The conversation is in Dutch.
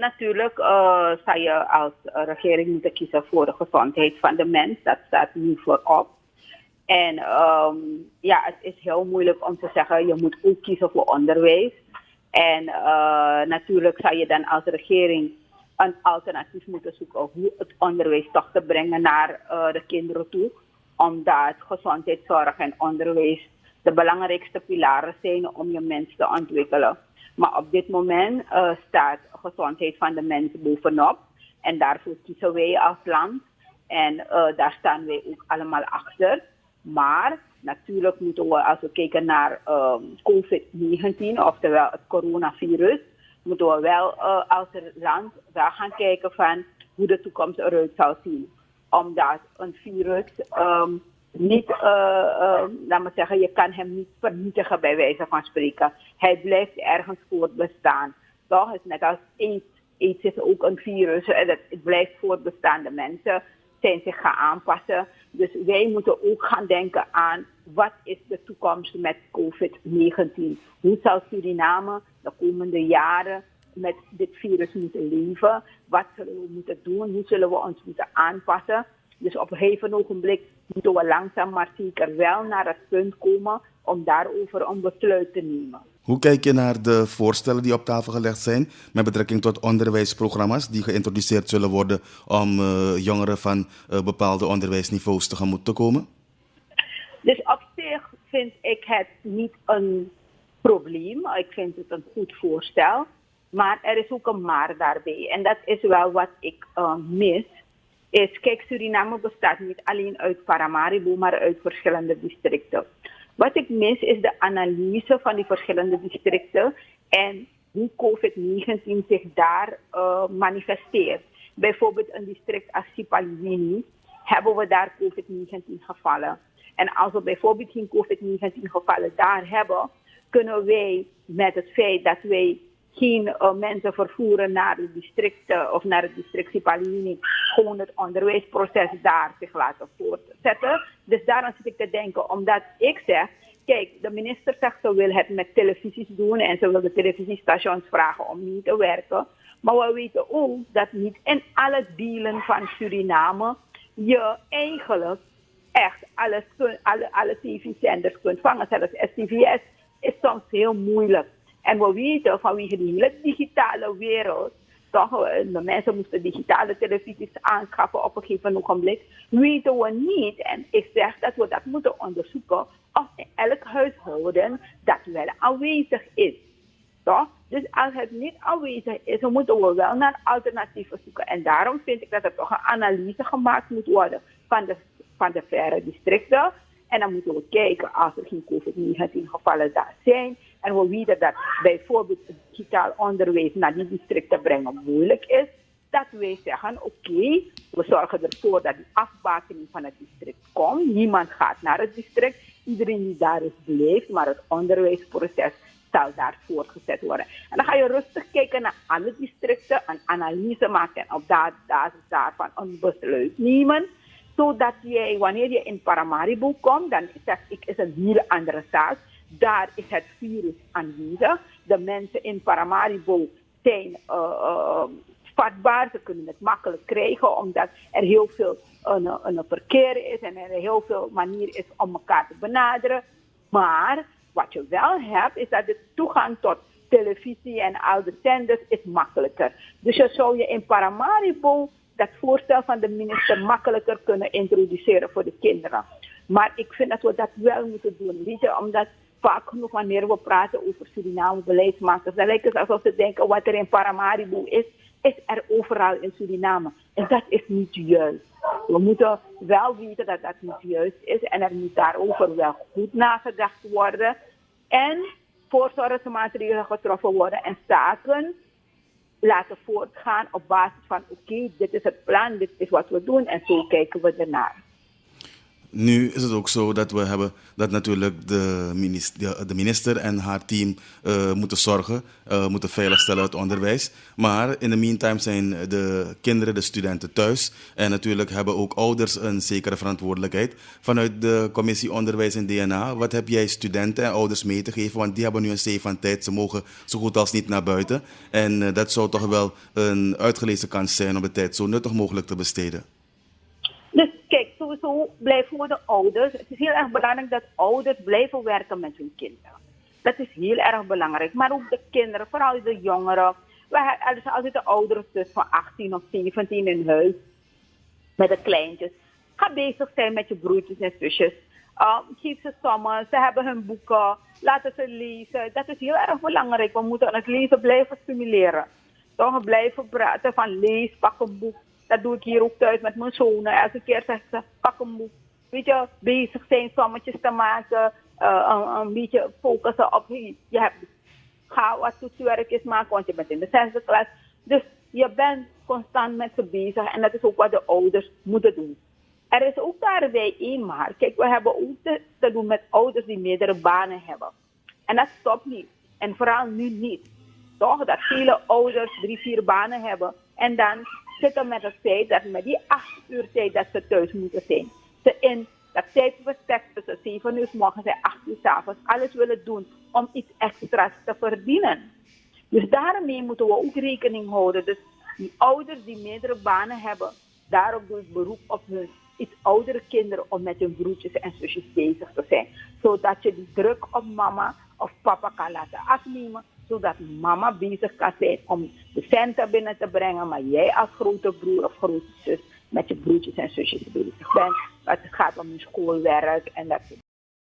natuurlijk zou je als regering moeten kiezen voor de gezondheid van de mens. Dat staat nu voorop. En het is heel moeilijk om te zeggen, je moet ook kiezen voor onderwijs. En natuurlijk zou je dan als regering een alternatief moeten zoeken hoe het onderwijs toch te brengen naar de kinderen toe. Omdat gezondheidszorg en onderwijs de belangrijkste pilaren zijn om je mens te ontwikkelen. Maar op dit moment staat de gezondheid van de mens bovenop. En daarvoor kiezen wij als land. En daar staan wij ook allemaal achter. Maar natuurlijk moeten we, als we kijken naar COVID-19, oftewel het coronavirus, moeten we wel als land wel gaan kijken van hoe de toekomst eruit zal zien. Omdat een virus niet, laat me zeggen, je kan hem niet vernietigen bij wijze van spreken. Hij blijft ergens voortbestaan. Toch? Het is net als AIDS. AIDS is ook een virus. Het blijft voortbestaan. De mensen zijn zich gaan aanpassen. Dus wij moeten ook gaan denken aan wat is de toekomst met COVID-19. Hoe zal Suriname de komende jaren met dit virus moeten leven? Wat zullen we moeten doen? Hoe zullen we ons moeten aanpassen? Dus op een gegeven ogenblik moeten we langzaam maar zeker wel naar het punt komen om daarover een besluit te nemen. Hoe kijk je naar de voorstellen die op tafel gelegd zijn met betrekking tot onderwijsprogramma's die geïntroduceerd zullen worden om jongeren van bepaalde onderwijsniveaus tegemoet te komen? Dus op zich vind ik het niet een probleem. Ik vind het een goed voorstel. Maar er is ook een maar daarbij. En dat is wel wat ik mis. Kijk, Suriname bestaat niet alleen uit Paramaribo, maar uit verschillende districten. Wat ik mis is de analyse van die verschillende districten en hoe COVID-19 zich daar manifesteert. Bijvoorbeeld een district als Sipaliwini hebben we daar COVID-19 gevallen. En als we bijvoorbeeld geen COVID-19 gevallen daar hebben, kunnen wij met het feit dat wij geen mensen vervoeren naar de districten of naar het district Sipaliwini, gewoon het onderwijsproces daar zich laten voortzetten. Dus daarom zit ik te denken, omdat ik zeg, kijk, de minister zegt ze wil het met televisies doen en ze wil de televisiestations vragen om niet te werken. Maar we weten ook dat niet in alle delen van Suriname je eigenlijk echt alle tv-zenders kunt vangen. Zelfs STVS is soms heel moeilijk. En we weten vanwege die hele digitale wereld, toch, de mensen moesten digitale televisies aanschaffen op een gegeven ogenblik, weten we niet, en ik zeg dat we dat moeten onderzoeken, of in elk huishouden dat wel aanwezig is. Toch? Dus als het niet aanwezig is, dan moeten we wel naar alternatieven zoeken. En daarom vind ik dat er toch een analyse gemaakt moet worden van de verre districten. En dan moeten we kijken als er geen COVID-19 gevallen daar zijn. En we weten dat bijvoorbeeld het digitaal onderwijs naar die districten brengen moeilijk is. Dat wij zeggen, oké, we zorgen ervoor dat die afbakening van het district komt. Niemand gaat naar het district. Iedereen die daar is blijft, maar het onderwijsproces zal daar voortgezet worden. En dan ga je rustig kijken naar alle districten, een analyse maken en op basis daarvan een besluit nemen. Zodat jij, wanneer je in Paramaribo komt, dan zeg ik, is een heel andere zaak. Daar is het virus aanwezig. De mensen in Paramaribo zijn vatbaar. Ze kunnen het makkelijk krijgen, omdat er heel veel een verkeer is en er heel veel manieren is om elkaar te benaderen. Maar wat je wel hebt, is dat de toegang tot televisie en al de zenders is makkelijker. Dus je zou je in Paramaribo dat voorstel van de minister makkelijker kunnen introduceren voor de kinderen. Maar ik vind dat we dat wel moeten doen. Weet je, omdat vaak genoeg wanneer we praten over Suriname beleidsmakers, dan lijkt het alsof ze denken wat er in Paramaribo is er overal in Suriname. En dat is niet juist. We moeten wel weten dat dat niet juist is en er moet daarover wel goed nagedacht worden. En voorzorgsmaatregelen getroffen worden en zaken laten voortgaan op basis van oké, dit is het plan, dit is wat we doen en zo kijken we ernaar. Nu is het ook zo dat we hebben dat natuurlijk de minister en haar team moeten zorgen, moeten veiligstellen het onderwijs. Maar in de meantime zijn de kinderen, de studenten thuis. En natuurlijk hebben ook ouders een zekere verantwoordelijkheid. Vanuit de Commissie Onderwijs en DNA, wat heb jij studenten en ouders mee te geven? Want die hebben nu een zee van tijd. Ze mogen zo goed als niet naar buiten. En dat zou toch wel een uitgelezen kans zijn om de tijd zo nuttig mogelijk te besteden. Dus kijk, sowieso blijven voor de ouders. Het is heel erg belangrijk dat ouders blijven werken met hun kinderen. Dat is heel erg belangrijk. Maar ook de kinderen, vooral de jongeren. Er is altijd de ouders dus van 18 of 17 in huis. Met de kleintjes. Ga bezig zijn met je broertjes en zusjes. Geef ze sommen, ze hebben hun boeken. Laten ze lezen. Dat is heel erg belangrijk. We moeten het lezen blijven stimuleren. Toch blijven praten van lees, pak een boek. Dat doe ik hier ook thuis met mijn zonen. Elke keer zeg ze, pak een boek. Weet je, bezig zijn, sommetjes te maken. Een beetje focussen op, ga wat toetswerkjes maken, want je bent in de 6e klas. Dus je bent constant met ze bezig en dat is ook wat de ouders moeten doen. Er is ook daarbij één maar. Kijk, we hebben ook te doen met ouders die meerdere banen hebben. En dat stopt niet. En vooral nu niet. Toch, dat vele ouders 3, 4 banen hebben. En dan zitten met het feit dat met die 8 uur tijd dat ze thuis moeten zijn. Ze in dat tijdbestek tussen 7 uur 's morgens en 8 uur 's avonds alles willen doen om iets extra's te verdienen. Dus daarmee moeten we ook rekening houden. Dus die ouders die meerdere banen hebben, daarop doe ik beroep op hun iets oudere kinderen om met hun broertjes en zusjes bezig te zijn. Zodat je die druk op mama of papa kan laten afnemen. Zodat mama bezig kan zijn om de centen binnen te brengen. Maar jij als grote broer of grote zus met je broertjes en zusjes bezig bent. Het gaat om je schoolwerk en dat soort